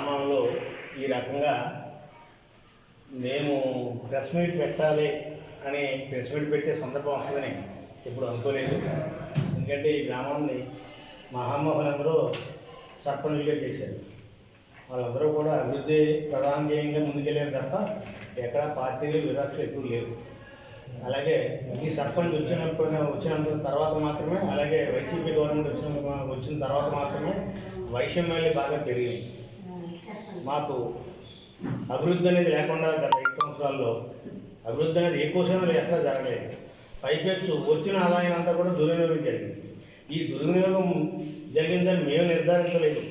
గ్రామంలో ఈ రకంగా మేము ప్రెస్ మీట్ పెట్టాలి అని ప్రెస్ మీట్ పెట్టే సందర్భం వస్తుందని ఎప్పుడు అనుకోలేదు. ఎందుకంటే ఈ గ్రామాన్ని మహామహులందరూ సర్పంచులుగా చేశారు. వాళ్ళందరూ కూడా అభివృద్ధి ప్రధాన ధ్యేయంగా ముందుకెళ్ళారు తప్ప ఎక్కడ పార్టీలు వివక్ష ఎక్కువ లేవు. అలాగే ఈ సర్పంచ్ వచ్చినంత తర్వాత మాత్రమే, అలాగే వైసీపీ గవర్నమెంట్ వచ్చిన తర్వాత మాత్రమే వైషమ్యాలు బాగా పెరిగాయి. మాకు అభివృద్ధి అనేది లేకుండా గత 5 సంవత్సరాల్లో అభివృద్ధి అనేది ఏ కోసంలో ఎక్కడా జరగలేదు. పైపెచ్చు వచ్చిన ఆదాయం అంతా కూడా దుర్వినియోగం జరిగింది. ఈ దుర్వినియోగం జరిగిందని మేము నిర్ధారించలేదు.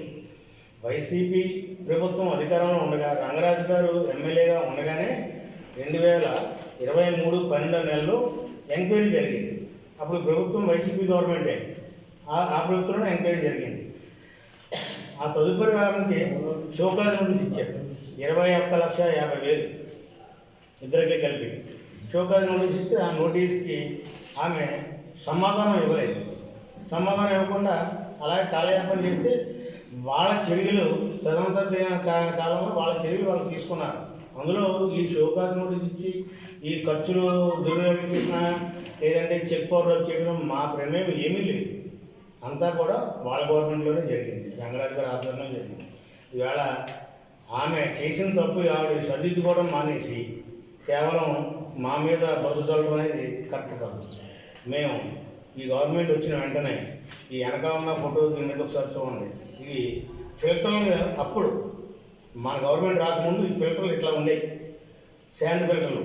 వైసీపీ ప్రభుత్వం అధికారంలో ఉండగా రంగరాజు గారు ఎమ్మెల్యేగా ఉండగానే 2023 12 నెలల్లో ఎంక్వైరీ జరిగింది. అప్పుడు ప్రభుత్వం వైసీపీ గవర్నమెంటే, ఆ ప్రభుత్వంలో ఎంక్వైరీ జరిగింది. ఆ తదుపరి వారికి షోకాజ్ నోటీస్ ఇచ్చారు. 21,50,000 ఇద్దరికీ కలిపి షోకాజ్ నోటీస్ ఇస్తే ఆ నోటీస్కి ఆమె సమాధానం ఇవ్వలేదు. సమాధానం ఇవ్వకుండా అలాగే కాలయాపన చేస్తే వాళ్ళ చర్యలు తదనంతర కాలంలో వాళ్ళ చర్యలు వాళ్ళు తీసుకున్నారు. అందులో ఈ షోకాజ్ నోటీస్ ఇచ్చి ఈ ఖర్చులు దుర్వినియోగం చేసిన లేదంటే చెక్ పవర్ చేయడం మా ప్రమేయం ఏమీ లేదు. అంతా కూడా వాళ్ళ గవర్నమెంట్లోనే జరిగింది, రంగరాజు గారి ఆధ్వర్యంలో జరిగింది. ఈవేళ ఆమె చేసిన తప్పు ఆవిడ సరిదిద్దుకోవడం మానేసి కేవలం మా మీద బదులు చల్లడం అనేది కరెక్ట్ కాదు. మేము ఈ గవర్నమెంట్ వచ్చిన వెంటనే ఈ వెనక ఉన్న ఫోటో దీని మీద ఒకసారి చూడండి. ఇది ఫిల్టర్లు అప్పుడు మన గవర్నమెంట్ రాకముందు ఈ ఫిల్టర్లు ఇట్లా ఉండేవి, శాండ్ ఫిల్టర్లు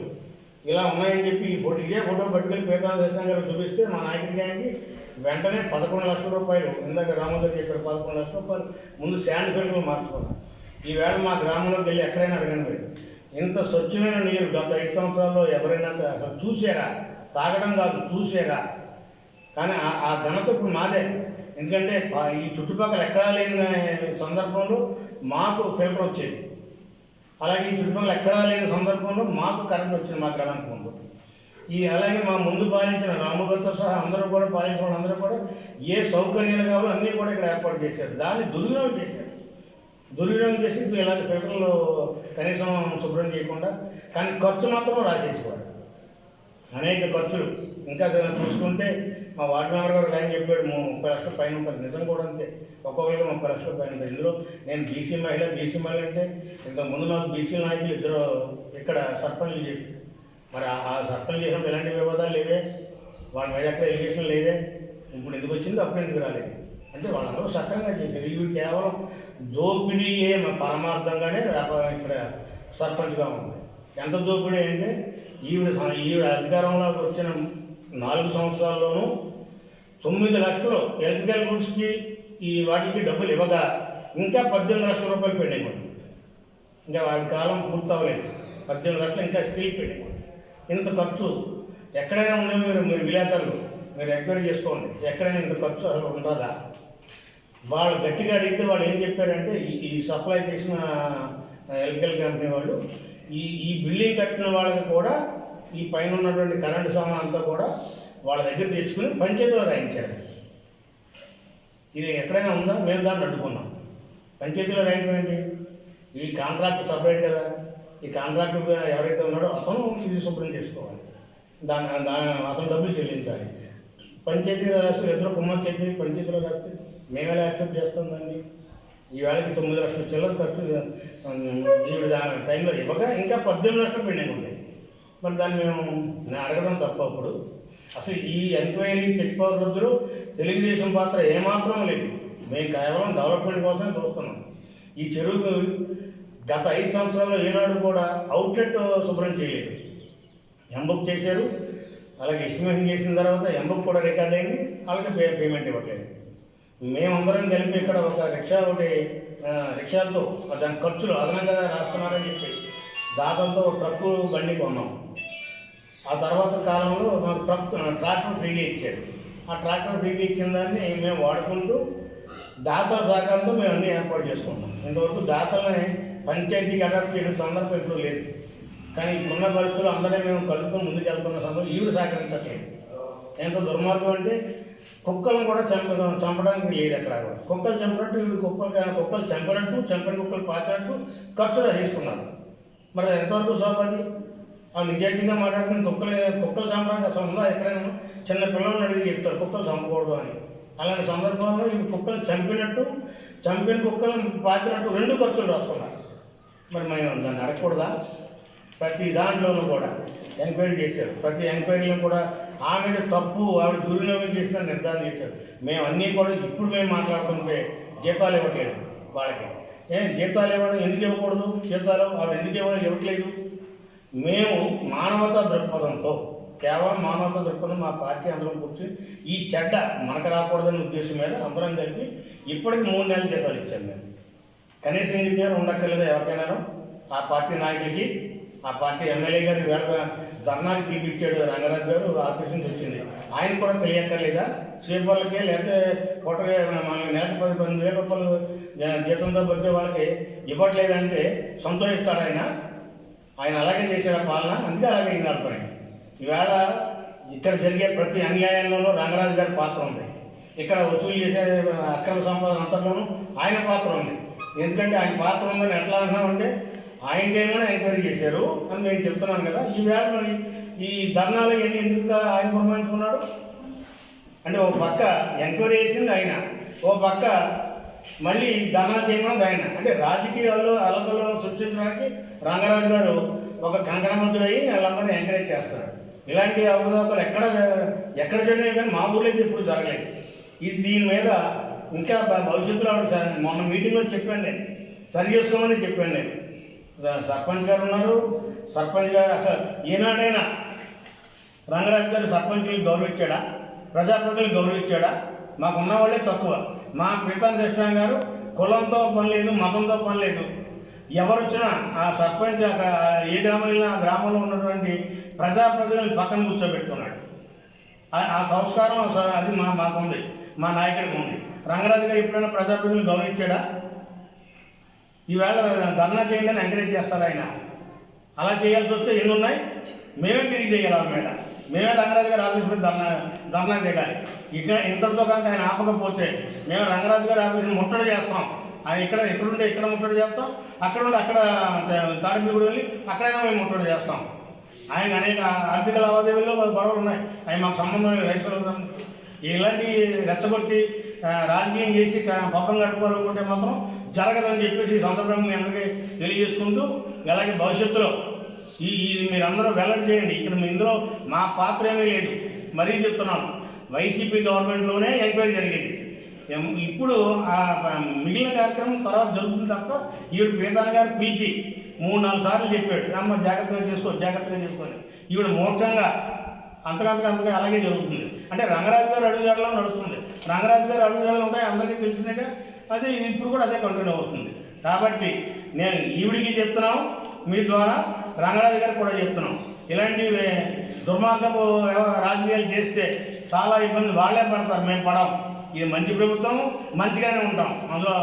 ఇలా ఉన్నాయని చెప్పి ఇదే ఫోటో పట్టుకెళ్ళి పేదనాథ గారు చూపిస్తే మా నాయకుడి గారికి వెంటనే 11 లక్షల రూపాయలు, ఇందాక రామోదర్ చెప్పారు 11 లక్షల రూపాయలు ముందు శాండ్ ఫిల్టర్లు మార్చుకున్నాం. ఈవేళ మా గ్రామంలోకి వెళ్ళి ఎక్కడైనా అడగండి మీరు, ఇంత స్వచ్ఛమైన నీరు గత 5 సంవత్సరాల్లో ఎవరైనా అసలు చూసారా? తాగడం కాదు, చూసారా? కానీ ఆ ఘనత ఇప్పుడు మాదే. ఎందుకంటే ఈ చుట్టుపక్కల ఎక్కడా లేని సందర్భంలో మాకు ఫిల్టర్ వచ్చేది, అలాగే ఈ చుట్టుపక్కల ఎక్కడా లేని సందర్భంలో మాకు కరెంట్ వచ్చింది మా గ్రామానికి ముందు. అలాగే మా ముందు పాలించిన రాముగారితో సహా అందరూ కూడా పాలించిన వాళ్ళందరూ కూడా ఏ సౌకర్యాలు కావాలో అన్నీ కూడా ఇక్కడ ఏర్పాటు చేశారు. దాన్ని దుర్వినియోగం చేసి ఇలాంటి ఫిల్టర్లు కనీసం శుభ్రం చేయకుండా, కానీ ఖర్చు మాత్రం రాజేసేవారు. అనేక ఖర్చులు ఇంకా చూసుకుంటే మా వార్డు మెంబర్ గారు లైన్ చెప్పాడు 30 లక్షల పైన ఉంటుంది. నిజం కూడా అంతే, ఒక్కొక్కరికి 30 లక్షల పైన ఉంటుంది. ఇందులో నేను బీసీ మహిళ అంటే ఇంతకుముందు నాకు బీసీ నాయకులు ఇద్దరు ఇక్కడ సర్పంచ్లు చేసి, మరి ఆ సర్పంచ్ చేసినప్పుడు ఎలాంటి వివాదాలు లేవే, వాళ్ళ మీద ఎక్కడ ఎలిగేషన్ లేదే. ఇప్పుడు ఎందుకు వచ్చిందో అప్పుడు ఎందుకు రాలేదు అంటే వాళ్ళందరూ సక్రంగా చేశారు. ఇవి కేవలం దోపిడీయే పరమార్థంగానే ఇక్కడ సర్పంచ్గా ఉంది. ఎంత దోపిడీ అంటే ఈవిడ అధికారంలోకి వచ్చిన 4 సంవత్సరాల్లోనూ 9 లక్షలు ఎలక్ట్రికల్ గుడ్స్కి వాటికి డబ్బులు ఇవ్వగా ఇంకా 18 లక్షల రూపాయలు పెండింగ్ ఉంది. ఇంకా వాడి కాలం పూర్తవలేదు, 18 లక్షలు ఇంకా స్టిల్ పెండింగ్ ఉంది. ఇంత ఖర్చు ఎక్కడైనా ఉండే మీరు విలేకరులు మీరు ఎంక్వైరీ చేసుకోండి, ఎక్కడైనా ఇంత ఖర్చు అసలు ఉండదా? వాళ్ళు గట్టిగా అడిగితే వాళ్ళు ఏం చెప్పారంటే ఈ సప్లై చేసిన ఎలక్ట్రికల్ కంపెనీ వాళ్ళు ఈ బిల్డింగ్ కట్టిన వాళ్ళకి కూడా ఈ పైన ఉన్నటువంటి కరెంటు సామాన్ అంతా కూడా వాళ్ళ దగ్గర తెచ్చుకుని పంచాయతీలో రాయించారు. ఇది ఎక్కడైనా ఉందా? మేము దాన్ని అడ్డుకున్నాం. పంచాయతీలో రాయటం ఏంటి? ఈ కాంట్రాక్ట్ సపరేట్ కదా, ఈ కాంట్రాక్ట్ ఎవరైతే ఉన్నాడో అతను ఇది శుభ్రం చేసుకోవాలి, అతను డబ్బులు చెల్లించాలి. పంచాయతీలో రాస్తే ఇద్దరు కుమ్మకి చెప్పి పంచాయతీలో రాస్తే మేమేలా యాక్సెప్ట్ చేస్తాం దాన్ని? ఈ వేళకి 9 లక్షల చిల్లర ఖర్చు ఈవిడ టైంలో ఇవ్వగా ఇంకా 18 లక్షలు పెండింగ్ ఉంది. మరి దాన్ని నేను అడగడం తప్ప. అప్పుడు అసలు ఈ ఎంక్వైరీ చెక్ పవర్ వృద్ధులు తెలుగుదేశం పాత్ర ఏమాత్రం లేదు. మేము కేవలం డెవలప్మెంట్ కోసమే చూస్తున్నాం. ఈ చెరువుకు గత 5 సంవత్సరాల్లో ఏనాడు కూడా అవుట్లెట్ శుభ్రం చేయలేదు. ఎంబుక్ చేశారు, అలాగే ఎస్టిమేషన్ చేసిన తర్వాత ఎంబుక్ కూడా రికార్డ్ అయింది, అలాగే పేమెంట్ ఇవ్వట్లేదు. మేమందరం కలిపి ఇక్కడ ఒక రిక్షాలతో దాని ఖర్చులు అదనంగా రాస్తున్నారని చెప్పి దాతలతో ట్రక్కు బండి కొన్నాం. ఆ తర్వాత కాలంలో మాకు ట్రాక్టర్ ఫ్రీగా ఇచ్చారు. ఆ ట్రాక్టర్ ఫ్రీగా ఇచ్చిన దాన్ని మేము వాడుకుంటూ దాతల సహకారంతో మేము అన్నీ ఏర్పాటు చేసుకున్నాం. ఇంతవరకు దాతలని పంచాయతీకి అడాప్ట్ చేసిన సందర్భం ఎప్పుడూ లేదు. కానీ ఇప్పుడున్న పరిస్థితుల్లో అందరే మేము కలుపుకొని ముందుకు వెళ్తున్న సందర్భం ఈవిడ సహకరించట్లేదు. ఎంత దుర్మార్గం అంటే కుక్కలను కూడా చంపడానికి లేదు అక్కడ కూడా. కుక్కలు చంపినట్టు వీళ్ళు కుక్కలు చంపినట్టు చంపిన కుక్కలు పాతినట్టు ఖర్చులు వేసుకున్నారు. మరి ఎంతవరకు శోభది? ఆ నిజాయితీగా మాట్లాడుకుని కుక్కలు చంపడానికి అసలు ఉందా? ఎక్కడైనా చిన్న పిల్లలను అడిగి చెప్తారు కుక్కలు చంపకూడదు అని. అలాంటి సందర్భంలో ఈ కుక్కలు చంపినట్టు చంపిన కుక్కలను పాతినట్టు 2 ఖర్చులు రాసుకున్నారు. మరి మేము దాన్ని అడగకూడదా? ప్రతి దాంట్లోనూ కూడా ఎంక్వైరీ చేశారు. ప్రతి ఎంక్వైరీలో కూడా ఆమె తప్పు, ఆవిడ దుర్వినియోగం చేసిన నిర్ధారణ చేశారు. మేము అన్నీ కూడా ఇప్పుడు మేము మాట్లాడుతుంటే జీతాలు ఇవ్వట్లేదు వాళ్ళకి. జీతాలు ఇవ్వడం ఎందుకు ఇవ్వకూడదు? జీతాలు ఆవిడ ఎందుకు ఇవ్వట్లేదు? మేము మానవతా దృక్పథంతో, కేవలం మానవతా దృక్పథం మా పార్టీ అందరం కూర్చొని ఈ చెడ్డ మనకు రాకూడదనే ఉద్దేశం మీద అందరం కలిపి ఇప్పటికి 3 నెలల జీతాలు ఇచ్చాం. మేము కనీసం ఇంజనీర్ ఉండక్కర్లేదు ఎవరికైనా. ఆ పార్టీ నాయకులకి, ఆ పార్టీ ఎమ్మెల్యే గారు వేళ ధర్నాకి పిలిపించాడు రంగరాజు గారు, ఆఫీస్ నుంచి వచ్చింది. ఆయన కూడా తెలియక్కర్లేదా? స్వీపర్లకి లేకపోతే పూటగా నెలకు 10,000 రూపాయలు జీతంతో బతికే వాళ్ళకి ఇవ్వట్లేదంటే సంతోషిస్తాడు ఆయన. ఆయన అలాగే చేశాడు పాలన, అందుకే అలాగే అయింది పని. ఈవేళ ఇక్కడ జరిగే ప్రతి అన్యాయంలోనూ రంగరాజు గారి పాత్ర ఉంది. ఇక్కడ వసూలు చేసే అక్రమ సంపాదన అంతట్లోనూ ఆయన పాత్ర ఉంది. ఎందుకంటే ఆయన పాత్ర ఉందని ఎట్లా అంటున్నామంటే ఆయన టైంలోనే ఎంక్వైరీ చేశారు అని నేను చెప్తున్నాను కదా. ఈవేళ మరి ఈ ధర్నాలు ఎందుకు ఆయన పురమాయించుకున్నాడు అంటే ఒక పక్క ఎంక్వైరీ చేసింది ఆయన, ఓ పక్క మళ్ళీ ధర్నాలు చేయమన్నది ఆయన. అంటే రాజకీయాల్లో అలకలను సృష్టించడానికి రంగరాజు గారు ఒక కంకణమంతుడయ్యి వాళ్ళందరినీ ఎంకరేజ్ చేస్తారు. ఇలాంటి అవకాశాలు ఎక్కడ జరిగినాయి కానీ మా ఊళ్ళో ఎప్పుడు జరగలేదు. దీని మీద ఇంకా భవిష్యత్తులో మొన్న మీటింగ్లో చెప్పాను నేను, సరి చేసుకోమని చెప్పాను నేను. సర్పంచ్ గారు ఉన్నారు, సర్పంచ్ గారు అసలు ఈనాడైనా రంగరాజు గారు సర్పంచ్కి గౌరవించాడా? ప్రజాప్రతినిధులు గౌరవించాడా? మాకు ఉన్న వాళ్ళే తక్కువ. మా ప్రీతం కృష్ణ గారు కులంతో పని లేదు, మతంతో పని లేదు. ఎవరు వచ్చినా ఆ సర్పంచ్ అక్కడ ఏ గ్రామం వెళ్ళినా ఆ గ్రామంలో ఉన్నటువంటి ప్రజాప్రతినిధులను పక్కన కూర్చోబెట్టుకున్నాడు. ఆ సంస్కారం అది మాకుంది, మా నాయకుడికి ఉంది. రంగరాజు గారు ఎప్పుడైనా ప్రజాప్రతినిధులు గౌరవించాడా? ఈవేళ ధర్నా చేయండి అని ఎంకరేజ్ చేస్తాడు ఆయన. అలా చేయాల్సి వస్తే ఎన్ని ఉన్నాయి, మేమే తిరిగి చేయాలి వాళ్ళ మీద. మేమే రంగరాజు గారి ఆఫీస్ మీద ధర్నా చేయాలి. ఇంతటితో కనుక ఆయన ఆపకపోతే మేము రంగరాజు గారి ఆఫీస్ని ముట్టడి చేస్తాం. ఆయన ఎక్కడుంటే ఇక్కడ ముట్టడి చేస్తాం, అక్కడ ఉండి అక్కడ తాడిపిగూడ వెళ్ళి అక్కడైనా మేము ముట్టడి చేస్తాం. ఆయన అనేక ఆర్థిక లావాదేవీల్లో గొడవలు ఉన్నాయి, అవి మాకు సంబంధం లేదు. రైతులు ఇలాంటి రెచ్చగొట్టి రాజకీయం చేసి పక్కన కట్టుకోవాలనుకుంటే మాత్రం జరగదని చెప్పేసి ఈ సందర్భంగా మీ అందరికీ తెలియజేసుకుంటూ, అలాగే భవిష్యత్తులో ఇది మీరందరూ వెల్లడి చేయండి. ఇక్కడ ఇందులో మా పాత్ర ఏమీ లేదు. మరీ చెప్తున్నాను, వైసీపీ గవర్నమెంట్లోనే ఎంక్వైరీ జరిగింది. ఇప్పుడు ఆ మిగిలిన కార్యక్రమం తర్వాత జరుగుతుంది తప్ప ఈవిడ ప్రీతాన గారు పిలిచి 3-4 సార్లు చెప్పాడు, అమ్మ జాగ్రత్తగా చేసుకొని. ఈవిడ మూర్ఖంగా అంతకంతగా అలాగే జరుగుతుంది. అంటే రంగరాజు గారు అడుగుజాడలో నడుస్తుంది. రంగరాజు గారు అడుగుజాడలు ఉంటాయి, అందరికీ తెలిసిందేగా. అది ఇప్పుడు కూడా అదే కంటిన్యూ అవుతుంది. కాబట్టి నేను ఈవిడికి చెప్తున్నాం, మీ ద్వారా రంగరాజు గారికి కూడా చెప్తున్నాం, ఇలాంటి దుర్మార్గపు రాజకీయాలు చేస్తే చాలా ఇబ్బంది వాళ్ళే పడతారు, మేము పడం. ఇది మంచి ప్రభుత్వం, మంచిగానే ఉంటాం, అందులో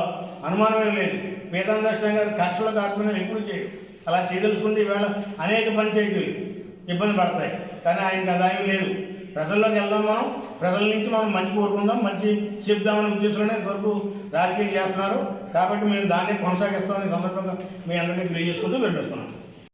అనుమానమే లేదు. ప్రీతం కృష్ణ గారు కక్షల కార్పొరేషన్ ఎప్పుడు చేయడు. అలా చేయదలుచుకుంటే ఈవేళ అనేక పంచాయతీలు ఇబ్బంది పడతాయి. కానీ ఆయనకి అదాయం లేదు. ప్రజల్లోకి వెళ్దాం, మనం ప్రజల నుంచి మనం మంచి కోరుకుందాం, మంచి చెప్దామనే ఉద్దేశంలోనే ఇంతవరకు రాజకీయం చేస్తున్నారు. కాబట్టి మేము దాన్ని కొనసాగిస్తామని సందర్భంగా మీ అందరికీ తెలియజేసుకుంటూ వినిపిస్తున్నాం.